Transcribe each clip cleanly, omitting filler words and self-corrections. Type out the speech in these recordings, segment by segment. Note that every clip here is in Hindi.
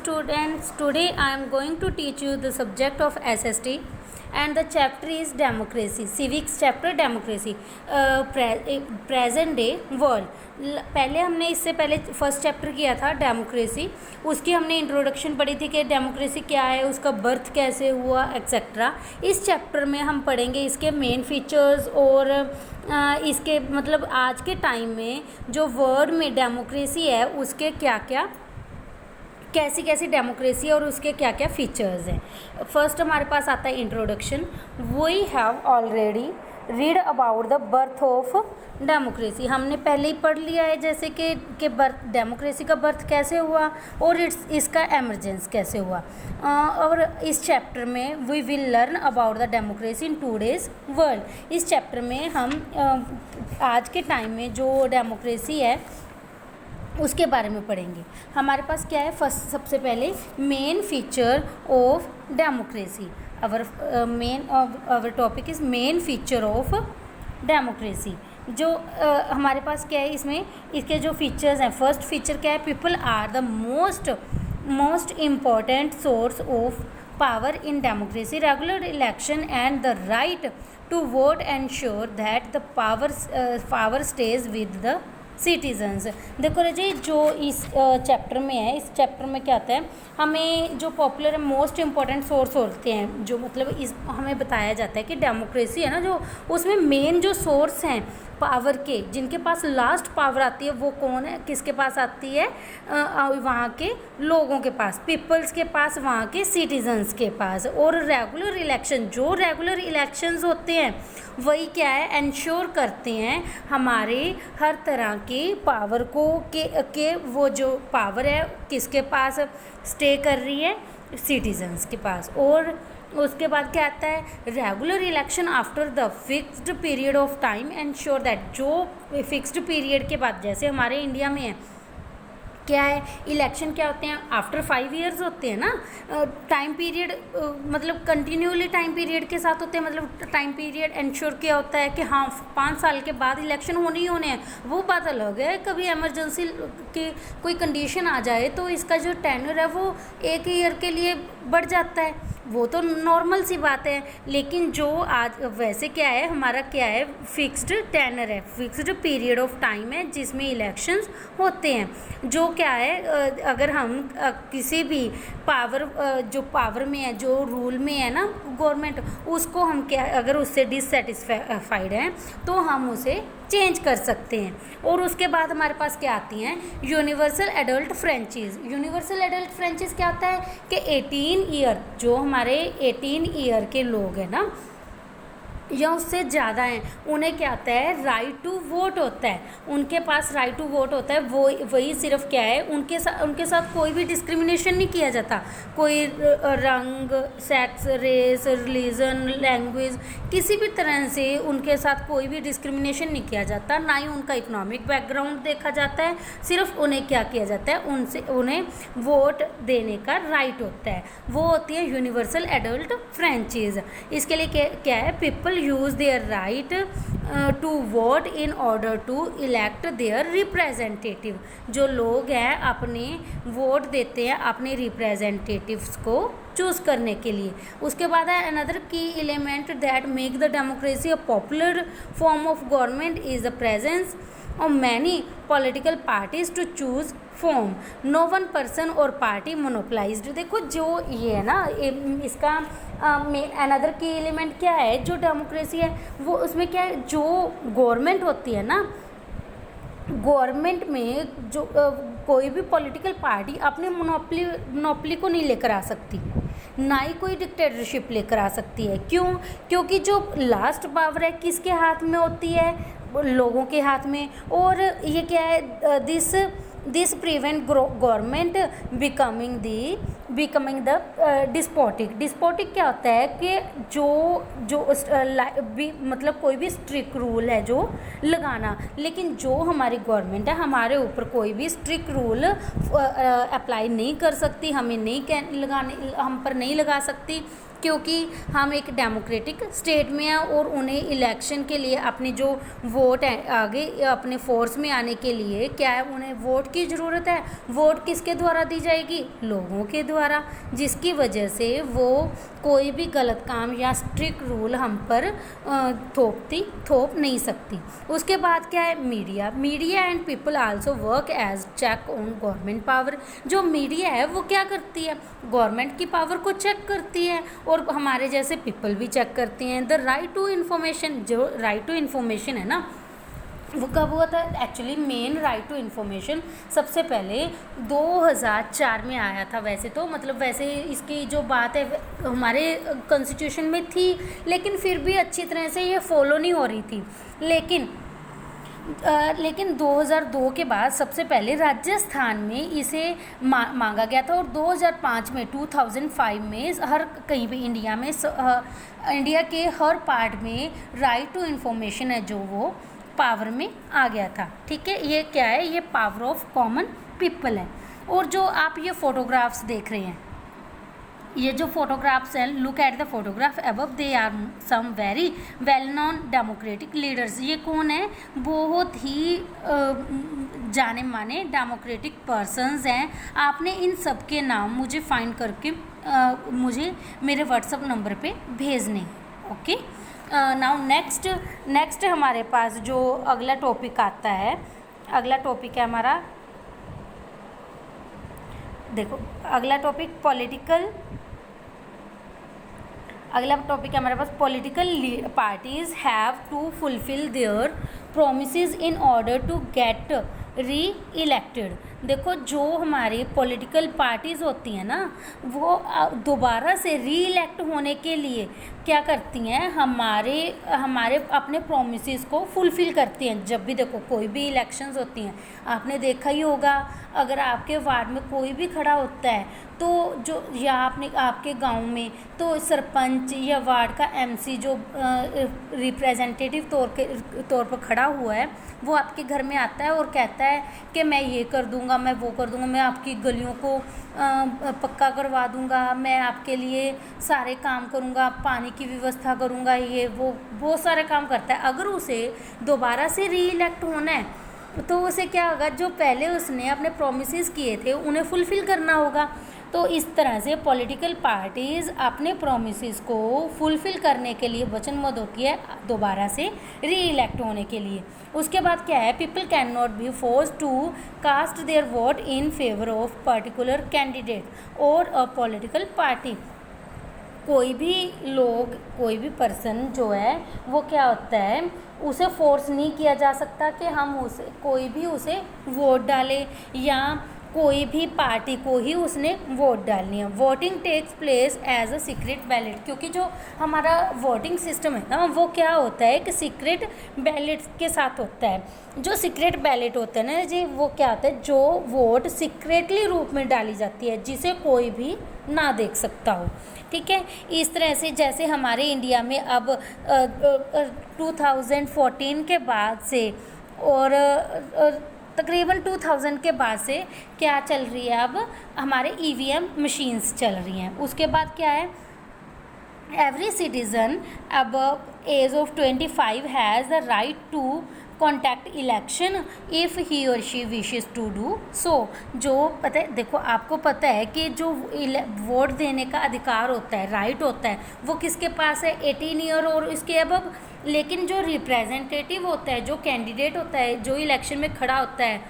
Students, today I am going to teach you the subject of SST and the chapter is democracy, civics chapter democracy, present day world. पहले हमने इससे पहले फर्स्ट चैप्टर किया था डेमोक्रेसी, उसकी हमने इंट्रोडक्शन पढ़ी थी कि डेमोक्रेसी क्या है, उसका बर्थ कैसे हुआ एक्सेट्रा. इस चैप्टर में हम पढ़ेंगे इसके मेन फीचर्स और इसके मतलब आज के टाइम में जो वर्ल्ड में डेमोक्रेसी है उसके क्या क्या कैसी कैसी डेमोक्रेसी है और उसके क्या क्या फीचर्स हैं. फर्स्ट हमारे पास आता है introduction. We have already read about the birth of democracy. हमने पहले ही पढ़ लिया है जैसे कि बर्थ डेमोक्रेसी का बर्थ कैसे हुआ और इसका एमरजेंस कैसे हुआ. और इस चैप्टर में we will learn about the democracy in today's world. इस चैप्टर में हम आज के टाइम में जो डेमोक्रेसी है उसके बारे में पढ़ेंगे. हमारे पास क्या है, फर्स्ट सबसे पहले main feature of democracy. Our topic is main feature of democracy. जो हमारे पास क्या है इसमें इसके जो फीचर्स हैं, फर्स्ट फीचर क्या है, people are the most important source of power in democracy. Regular election and the right to vote ensure that the power stays with the citizens. देखो जी, जो इस चैप्टर में है, इस चैप्टर में क्या आता है, हमें जो पॉपुलर मोस्ट इम्पॉर्टेंट सोर्स होते हैं, जो मतलब इस हमें बताया जाता है कि डेमोक्रेसी है ना, जो उसमें मेन जो सोर्स हैं पावर के, जिनके पास लास्ट पावर आती है वो कौन है, किसके पास आती है, वहाँ के लोगों के पास, पीपल्स के पास, वहाँ के सिटीजन्स के पास. और रेगुलर इलेक्शन, जो रेगुलर इलेक्शंस होते हैं वही क्या है, इंश्योर करते हैं हमारे हर तरह के पावर को के वो जो पावर है किसके पास स्टे कर रही है, सिटीजन्स के पास. और उसके बाद क्या आता है, regular election after the fixed period of time ensure that, जो फिक्स्ड पीरियड के बाद, जैसे हमारे इंडिया में है क्या है, इलेक्शन क्या होते हैं आफ्टर 5 ईयर्स होते हैं ना. टाइम पीरियड मतलब कंटिन्यूली टाइम पीरियड के साथ होते हैं, मतलब टाइम पीरियड इंश्योर किया होता है कि हाँ 5 साल के बाद इलेक्शन होने ही होने हैं. वो बात अलग है, कभी इमरजेंसी की कोई कंडीशन आ जाए तो इसका जो टेन्योर है वो 1 ईयर के लिए बढ़ जाता है, वो तो नॉर्मल सी बात है. लेकिन जो आज वैसे क्या है, हमारा क्या है, फिक्स्ड टेन्योर है, फिक्स्ड पीरियड ऑफ टाइम है जिसमें इलेक्शंस होते हैं. जो क्या है, अगर हम किसी भी पावर जो पावर में है, जो रूल में है ना गवर्नमेंट, उसको हम क्या, अगर उससे डिससेटिस्फाइड हैं तो हम उसे चेंज कर सकते हैं. और उसके बाद हमारे पास क्या आती हैं, universal adult franchise. Universal adult franchise क्या होता है कि 18 ईयर, जो हमारे 18 ईयर के लोग हैं ना या उससे ज़्यादा हैं, उन्हें क्या आता है, राइट टू वोट होता है. उनके पास राइट टू वोट होता है. वो वही सिर्फ क्या है, उनके साथ कोई भी डिस्क्रिमिनेशन नहीं किया जाता. कोई रंग, सेक्स, रेस, रिलीजन, लैंग्वेज, किसी भी तरह से उनके साथ कोई भी डिस्क्रिमिनेशन नहीं किया जाता. ना ही उनका इकोनॉमिक बैकग्राउंड देखा जाता है. सिर्फ उन्हें क्या किया जाता है, उन्हें वोट देने का राइट होता है. वो होती है यूनिवर्सल एडल्ट फ्रेंचाइज. इसके लिए क्या है, people use their right to vote in order to elect their representative. जो लोग हैं अपने वोट देते हैं अपने रिप्रेजेंटेटिव्स को चूज़ करने के लिए. उसके बाद है another key element that make the democracy a popular form of government is the presence of many political parties to choose form. No one person or party monopolized. देखो जो ये है ना, इसका अनदर की एलिमेंट क्या है, जो डेमोक्रेसी है वो उसमें क्या है, जो गवर्नमेंट होती है ना, गवर्नमेंट में जो कोई भी पॉलिटिकल पार्टी अपने मोनोपली को नहीं लेकर आ सकती, ना ही कोई डिक्टेटरशिप लेकर आ सकती है. क्यों? क्योंकि जो लास्ट पावर है किसके हाथ में होती है, लोगों के हाथ में. और ये क्या है, this prevent government becoming the despotic. Despotic क्या होता है कि जो मतलब कोई भी स्ट्रिक्ट रूल है जो लगाना, लेकिन जो हमारी गवर्नमेंट है हमारे ऊपर कोई भी स्ट्रिक्ट रूल अप्लाई नहीं कर सकती, हम पर नहीं लगा सकती. क्योंकि हम एक डेमोक्रेटिक स्टेट में हैं और उन्हें इलेक्शन के लिए अपनी जो वोट है आगे अपने फोर्स में आने के लिए क्या है, उन्हें वोट की ज़रूरत है। वोट किसके द्वारा दी जाएगी? लोगों के द्वारा, जिसकी वजह से वो कोई भी गलत काम या स्ट्रिक्ट रूल हम पर थोप नहीं सकती। उसके बाद क्या है? Media and people also work as check on government power. जो मीडिया है वो क्या करती है? गवर्नमेंट की पावर को चेक करती है और हमारे जैसे पीपल भी चेक करती हैं। द राइट टू इन्फॉर्मेशन, जो राइट टू इन्फॉर्मेशन है ना, वो कब हुआ था? Actually main right to information सबसे पहले 2004 में आया था। वैसे तो मतलब वैसे इसकी जो बात है हमारे कॉन्स्टिट्यूशन में थी, लेकिन फिर भी अच्छी तरह से ये फॉलो नहीं हो रही थी। लेकिन 2002 के बाद सबसे पहले राजस्थान में इसे मांगा गया था और 2005 में 2005 में हर कहीं भी इंडिया के हर पार्ट में राइट टू इन्फॉर्मेशन है जो वो पावर में आ गया था। ठीक है, ये क्या है? ये पावर ऑफ कॉमन पीपल है। और जो आप ये फोटोग्राफ्स देख रहे हैं, ये जो फोटोग्राफ्स हैं, look at the photograph above, they are some very well known democratic leaders. ये कौन है? बहुत ही जाने माने डेमोक्रेटिक पर्सन्स हैं। आपने इन सब के नाम मुझे फाइंड करके मुझे मेरे व्हाट्सएप नंबर पे भेजने। ओके, नाउ नेक्स्ट हमारे पास जो अगला टॉपिक आता है, अगला टॉपिक है हमारा, देखो अगला टॉपिक अगला टॉपिक है हमारे पास political parties have to fulfil their promises in order to get reelected. देखो जो हमारी पॉलिटिकल पार्टीज़ होती हैं ना, वो दोबारा से री इलेक्ट होने के लिए क्या करती हैं? हमारे अपने प्रोमिसेस को फुलफ़िल करती हैं। जब भी देखो कोई भी इलेक्शंस होती हैं, आपने देखा ही होगा, अगर आपके वार्ड में कोई भी खड़ा होता है तो जो या आपके गांव में तो सरपंच या वार्ड का एमसी जो रिप्रेजेंटेटिव तौर पर खड़ा हुआ है, वो आपके घर में आता है और कहता है कि मैं ये कर दूंगा, मैं वो कर दूंगा, मैं आपकी गलियों को पक्का करवा दूंगा, मैं आपके लिए सारे काम करूंगा, पानी की व्यवस्था करूंगा, ये वो बहुत सारे काम करता है। अगर उसे दोबारा से री इलेक्ट होना है तो उसे क्या होगा? जो पहले उसने अपने प्रोमिसेस किए थे उन्हें फुलफ़िल करना होगा। तो इस तरह से पॉलिटिकल पार्टीज़ अपने प्रोमिसेस को फुलफ़िल करने के लिए वचनबद्ध होती है दोबारा से री इलेक्ट होने के लिए। उसके बाद क्या है? People can not be force to cast their vote in favour of particular candidate or a political party. कोई भी पर्सन जो है वो क्या होता है, उसे फोर्स नहीं किया जा सकता कि हम कोई भी उसे वोट डाले या कोई भी पार्टी को ही उसने वोट डालनी है। Voting takes place as a secret ballot, क्योंकि जो हमारा वोटिंग सिस्टम है ना, वो क्या होता है कि सीक्रेट बैलेट के साथ होता है। जो सीक्रेट बैलेट होता है ना जी, वो क्या होता है? जो वोट सीक्रेटली रूप में डाली जाती है, जिसे कोई भी ना देख सकता हो। ठीक है, इस तरह से जैसे हमारे इंडिया में अब 2014 के बाद से और तकरीबन 2000 के बाद से क्या चल रही है? अब हमारे ईवीएम मशीन्स चल रही हैं। उसके बाद क्या है? Every citizen above age of 25 has the right to contact election if he और she wishes to do so. जो पता है, देखो आपको पता है कि जो वोट देने का अधिकार होता है, राइट होता है, वो किसके पास है? 18 ईयर और इसके अबव। लेकिन जो रिप्रेजेंटेटिव होता है, जो कैंडिडेट होता है, जो इलेक्शन में खड़ा होता है,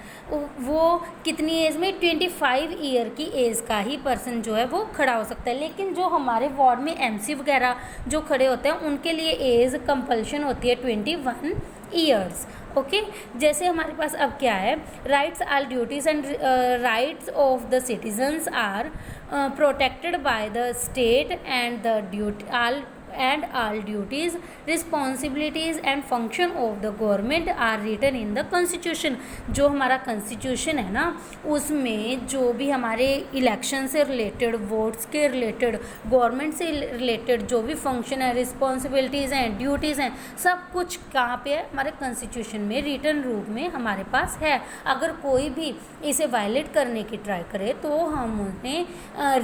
वो कितनी एज में? 25 ईयर की एज का ही पर्सन जो है वो खड़ा हो सकता है। लेकिन जो हमारे वार्ड में एमसी वगैरह जो खड़े होते हैं, उनके लिए एज कंपल्शन होती है 21 ईयर्स। ओके, जैसे हमारे पास अब क्या है? Rights all duties and rights of the citizens are protected by the state and the and all duties, responsibilities and function of the government are written in the constitution। जो हमारा constitution है ना, उसमें जो भी हमारे इलेक्शन से रिलेटेड, वोट्स के रिलेटेड, गवर्नमेंट से रिलेटेड जो भी फंक्शन है, रिस्पॉन्सिबिलिटीज़ हैं, ड्यूटीज़ हैं, सब कुछ कहाँ पे है? हमारे कॉन्स्टिट्यूशन में रिटन रूप में हमारे पास है। अगर कोई भी इसे वायलेट करने की ट्राई करे तो हम उन्हें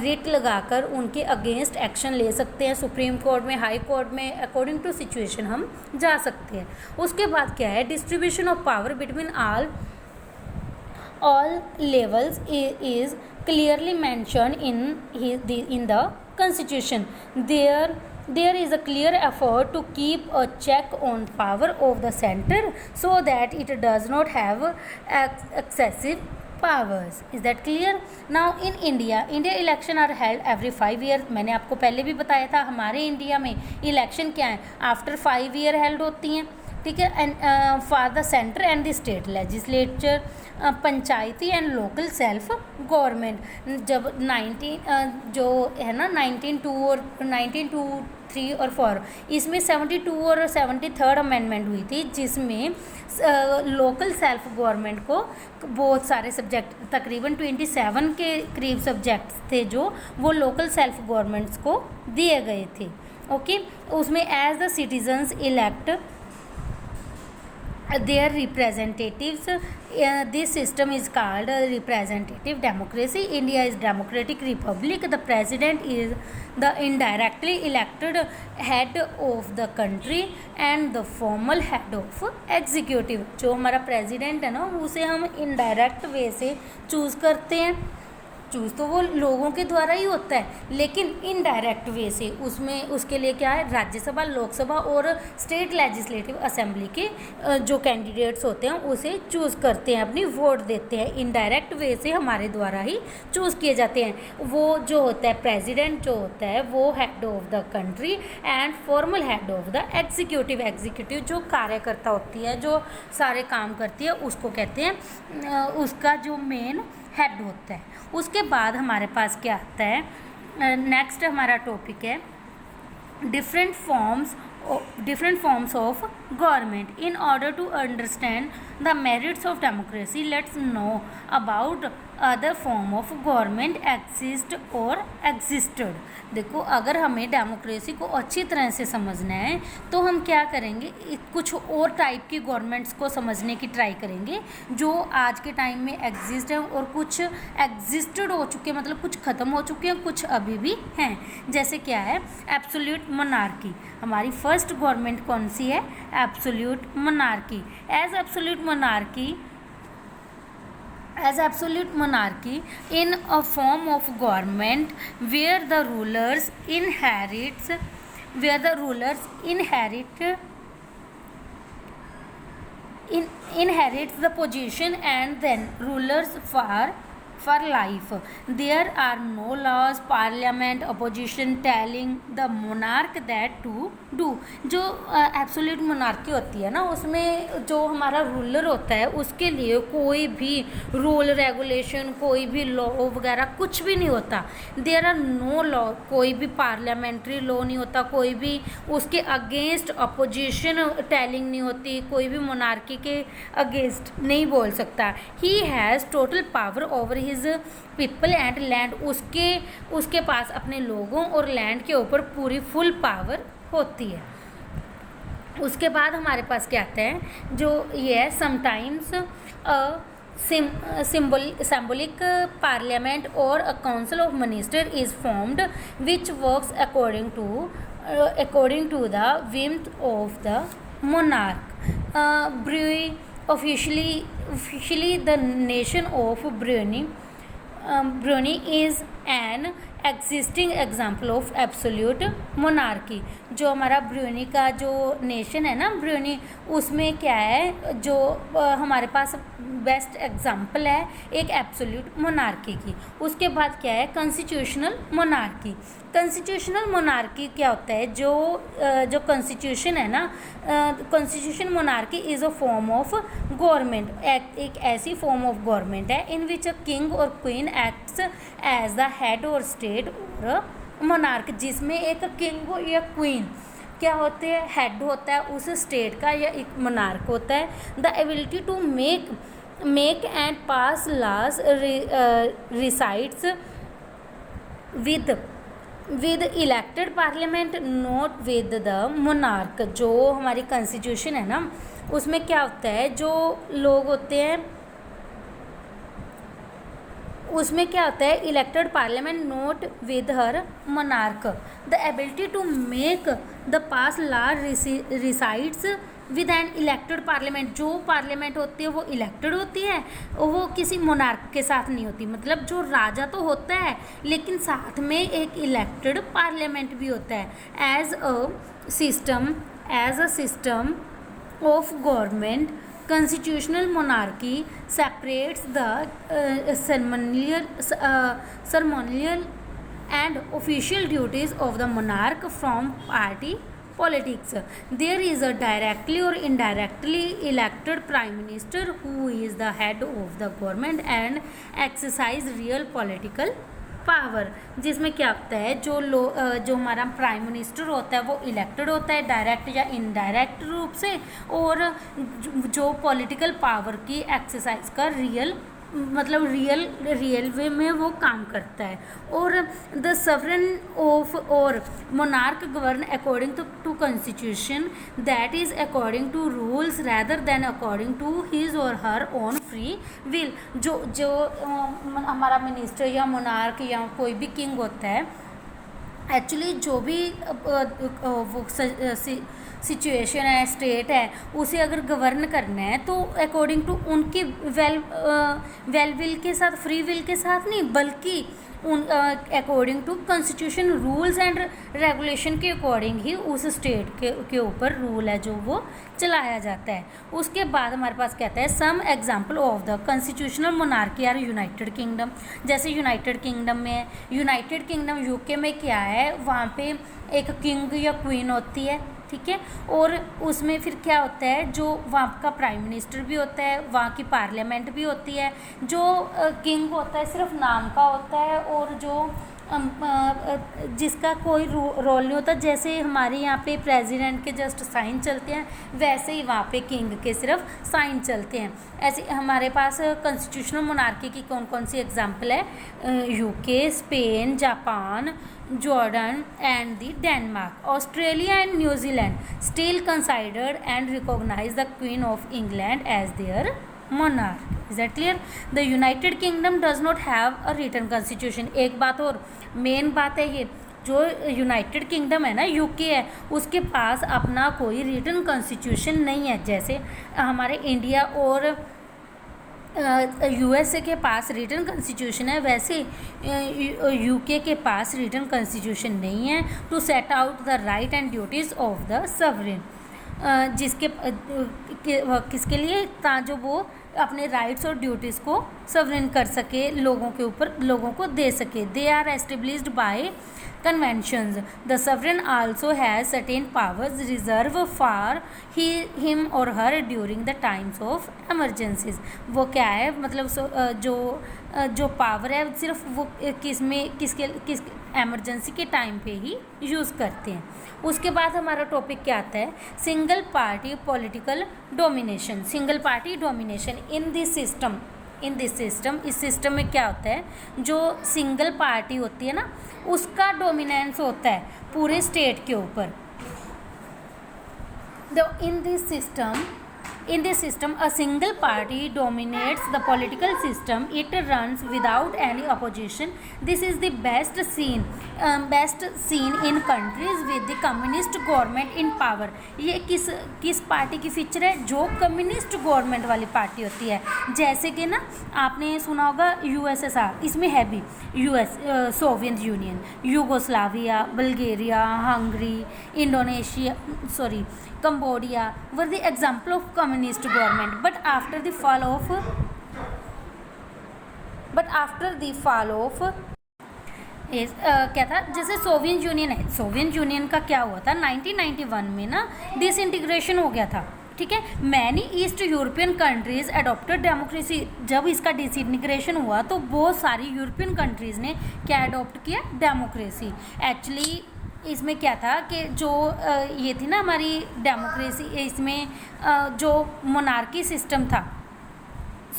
रिट लगाकर उनके अगेंस्ट एक्शन ले सकते हैं। सुप्रीम कोर्ट में, हाई कोर्ट में, अकॉर्डिंग टू सिचुएशन हम जा सकते हैं। उसके बाद क्या है? Distribution of power between all levels is clearly mentioned in the constitution। There is a clear effort to keep a check on power of the center so that it does not have excessive powers। Is that clear? Now in India election are held every 5 years। मैंने आपको पहले भी बताया था हमारे इंडिया में इलेक्शन क्या है, आफ्टर 5 ईयर हेल्ड होती हैं, ठीक है। And for the centre and the state legislature, Panchayati and local self government. जब 1923 और 4 इसमें 72 और 73rd अमेंडमेंट हुई थी, जिसमें लोकल सेल्फ गवर्नमेंट को बहुत सारे सब्जेक्ट, तकरीबन 27 के करीब सब्जेक्ट्स थे जो वो लोकल सेल्फ गवर्नमेंट्स को दिए गए थे। ओके, उसमें as the citizens elect their representatives, this system is called representative democracy। India is democratic republic। The president is the indirectly elected head of the country and the formal head of executive। जो हमारा president है ना, उसे हम indirect way से चूज़ करते हैं। चूज़ तो वो लोगों के द्वारा ही होता है, लेकिन इनडायरेक्ट वे से उसमें उसके लिए क्या है? राज्यसभा, लोकसभा और स्टेट लेजिस्लेटिव असेंबली के जो कैंडिडेट्स होते हैं उसे चूज़ करते हैं, अपनी वोट देते हैं। इनडायरेक्ट वे से हमारे द्वारा ही चूज़ किए जाते हैं। वो जो होता है प्रेसिडेंट, जो होता है वो head of the country and formal head of the executive. Executive जो कार्यकर्ता होती है, जो सारे काम करती है, उसको कहते हैं, उसका जो मेन हेड होता है। उसके बाद हमारे पास क्या आता है? नेक्स्ट हमारा टॉपिक है different forms of government. In order to understand the merits of democracy, let's know about other form of government exist or existed. देखो, अगर हमें डेमोक्रेसी को अच्छी तरह से समझना है तो हम क्या करेंगे? कुछ और टाइप की गवर्नमेंट्स को समझने की ट्राई करेंगे जो आज के टाइम में एग्जिस्ट हैं, और कुछ एग्जिस्टेड हो चुके हैं, मतलब कुछ ख़त्म हो चुके हैं, कुछ अभी भी हैं। जैसे क्या है? Absolute monarchy. हमारी फर्स्ट गवर्नमेंट कौन सी है? Absolute monarchy. As absolute monarchy in a form of government where the rulers inherits the position and then rulers for life। There are no laws, parliament, opposition telling the monarch that to do। जो एब्सोल्यूट मोनार्की होती है ना, उसमें जो हमारा रूलर होता है उसके लिए कोई भी रूल रेगुलेशन, कोई भी लॉ वगैरह कुछ भी नहीं होता। देयर आर नो लॉ, कोई भी पार्लियामेंट्री लॉ नहीं होता, कोई भी उसके अगेंस्ट अपोजिशन टेलिंग नहीं होती, कोई भी मोनार्की के अगेंस्ट नहीं बोल सकता। He has total power over his people and land. उसके पास अपने लोगों और लैंड के ऊपर पूरी फुल पावर होती है। उसके बाद हमारे पास क्या आता है? जो ये है, sometimes symbolic parliament or a council of minister is formed which works according to the whim of the monarch। officially the nation of Brunei is an existing example of absolute monarchy। जो हमारा ब्रूनी का जो नेशन है ना, ब्रूनी, उसमें क्या है? जो हमारे पास बेस्ट एग्जाम्पल है एक एब्सोल्यूट मोनार्की की। उसके बाद क्या है? Constitutional monarchy. कॉन्स्टिट्यूशनल मोनार्की क्या होता है? जो कॉन्स्टिट्यूशन है ना, constitution monarchy is a form of government. एक ऐसी फॉर्म ऑफ गवर्नमेंट है इन विच अ किंग और queen acts as the head और स्टेट और मोनार्क जिसमें एक किंग या क्वीन क्या होते हैं, हेड होता है उस स्टेट का, या एक मोनार्क होता है। The ability to make and pass laws resides with elected parliament, not with the monarch. जो हमारी कॉन्स्टिट्यूशन है ना, उसमें क्या होता है, जो लोग होते हैं उसमें क्या होता है, elected parliament not with her monarch. The ability to make the pass law resides with an elected parliament. जो पार्लियामेंट होती है वो इलेक्टेड होती है, वो किसी मोनार्क के साथ नहीं होती। मतलब जो राजा तो होता है लेकिन साथ में एक इलेक्टेड पार्लियामेंट भी होता है। As a system of government, constitutional monarchy separates the ceremonial and official duties of the monarch from party politics. There is a directly or indirectly elected prime minister who is the head of the government and exercise real political power, जिसमें क्या होता है, जो हमारा प्राइम मिनिस्टर होता है वो इलेक्टेड होता है डायरेक्ट या इनडायरेक्ट रूप से, और जो पॉलिटिकल पावर की एक्सरसाइज का रियल वे में वो काम करता है। और the sovereign of or monarch govern according to constitution, that is according to rules rather than according to his or her own free will. जो हमारा मिनिस्टर या मोनार्क या कोई भी किंग होता है, एक्चुअली जो भी वो सिचुएशन है, स्टेट है, उसे अगर गवर्न करना है तो अकॉर्डिंग टू उनकी वेल विल के साथ, फ्री विल के साथ नहीं, बल्कि according to constitution rules and regulation के अकॉर्डिंग ही उस स्टेट के ऊपर रूल है जो वो चलाया जाता है। उसके बाद हमारे पास कहता है some example of the constitutional monarchy are United Kingdom. जैसे यूनाइटेड किंगडम में, यूनाइटेड किंगडम यूके में क्या है, वहाँ पे एक किंग या क्वीन होती है, ठीक है, और उसमें फिर क्या होता है, जो वहाँ का प्राइम मिनिस्टर भी होता है, वहाँ की पार्लियामेंट भी होती है। जो किंग होता है सिर्फ नाम का होता है, और जो जिसका कोई रोल नहीं होता, जैसे हमारे यहाँ पे प्रेसिडेंट के जस्ट साइन चलते हैं, वैसे ही वहाँ पे किंग के सिर्फ साइन चलते हैं। ऐसे हमारे पास कॉन्स्टिट्यूशनल मोनार्की की कौन कौन सी एग्जांपल है, UK, Spain, Japan, Jordan and the Denmark. Australia and New Zealand still considered and recognize the queen of England as their monarch. Is that clear? The United Kingdom does not have a written constitution. एक बात और मेन बात है, ये जो यूनाइटेड किंगडम है ना, यूके है, उसके पास अपना कोई रिटन कॉन्स्टिट्यूशन नहीं है। जैसे हमारे इंडिया और यूएसए के पास रिटन कॉन्स्टिट्यूशन है, वैसे यूके के पास रिटन कॉन्स्टिट्यूशन नहीं है to set out the right and duties of the sovereign, किसके लिए, जो वो अपने राइट्स और ड्यूटीज़ को सवरेन कर सके, लोगों के ऊपर, लोगों को दे सके। They are established by conventions. The sovereign also has certain powers reserved for him or her during the times of emergencies. वो क्या है, मतलब जो पावर है सिर्फ वो किस एमरजेंसी के टाइम पे ही यूज़ करते हैं। उसके बाद हमारा टॉपिक क्या आता है, single party political domination. Single party domination in this system, इस सिस्टम में क्या होता है, जो सिंगल पार्टी होती है ना, उसका डोमिनेंस होता है पूरे स्टेट के ऊपर। In this system, a single party dominates the political system. It runs without any opposition. This is the best seen in countries with the communist government in power. ये किस पार्टी की फीचर है, जो कम्युनिस्ट गवर्नमेंट वाली पार्टी होती है। जैसे कि ना आपने सुना होगा यूएसएसआर, इसमें है भी Soviet union, Yugoslavia, Bulgaria, Hungary, Indonesia, Cambodia were the example of communist government, but after the fall of क्या था, जैसे सोवियत यूनियन है, सोवियत यूनियन का क्या हुआ था 1991 में ना डिसइंटीग्रेशन हो गया था, ठीक है। Many east European countries adopted democracy, जब इसका डिसइंटीग्रेशन हुआ तो बहुत सारी यूरोपियन कंट्रीज़ ने क्या अडोप्ट किया, डेमोक्रेसी। एक्चुअली इसमें क्या था कि जो ये थी ना हमारी डेमोक्रेसी, इसमें जो मोनार्की सिस्टम था,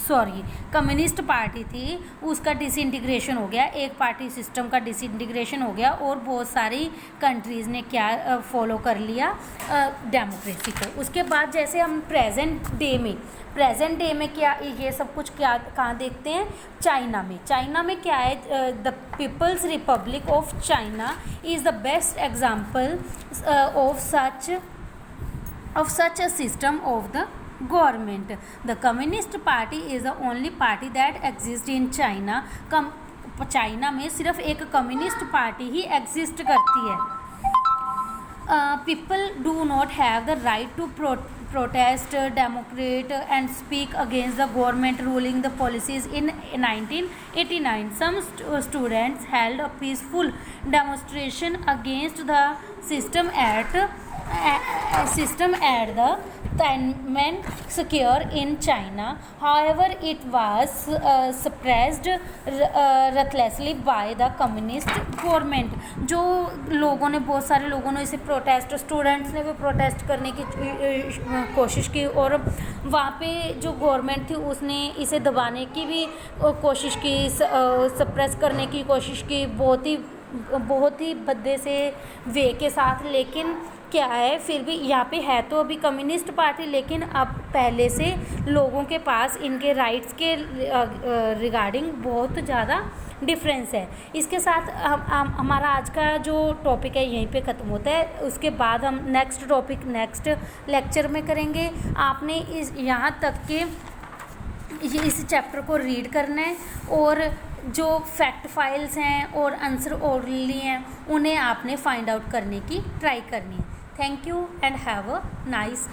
सॉरी कम्युनिस्ट पार्टी थी, उसका डिसइंटीग्रेशन हो गया, एक पार्टी सिस्टम का डिसइंटीग्रेशन हो गया और बहुत सारी कंट्रीज़ ने क्या फॉलो कर लिया, डेमोक्रेसी को। उसके बाद जैसे हम प्रेजेंट डे में क्या ये सब कुछ क्या कहाँ देखते हैं, चाइना में क्या है, the People's Republic of China is the best example of such a system of the government. The communist party is the only party that exist in China. China में सिर्फ एक कम्युनिस्ट पार्टी ही एग्जिस्ट करती है। People do not have the right to protest, demonstrate and speak against the government ruling the policies. In 1989, some students held a peaceful demonstration against the system at the Tiananmen Square in China. However, it was suppressed ruthlessly by the communist government. जो लोगों ने, बहुत सारे लोगों ने इसे प्रोटेस्ट, स्टूडेंट्स ने भी प्रोटेस्ट करने की कोशिश की और वहाँ पे जो गवर्नमेंट थी उसने इसे दबाने की भी कोशिश की, सप्रेस करने की कोशिश की, बहुत ही भद्दे से वे के साथ। लेकिन क्या है, फिर भी यहाँ पे है तो अभी कम्युनिस्ट पार्टी, लेकिन अब पहले से लोगों के पास इनके राइट्स के रिगार्डिंग बहुत ज़्यादा डिफरेंस है। इसके साथ हमारा आज का जो टॉपिक है यहीं पे ख़त्म होता है। उसके बाद हम नेक्स्ट टॉपिक नेक्स्ट लेक्चर में करेंगे। आपने यहाँ तक के इस चैप्टर को रीड करना है और जो फैक्ट फाइल्स हैं और आंसर ओरली हैं उन्हें आपने फाइंड आउट करने की ट्राई करनी है। Thank you and have a nice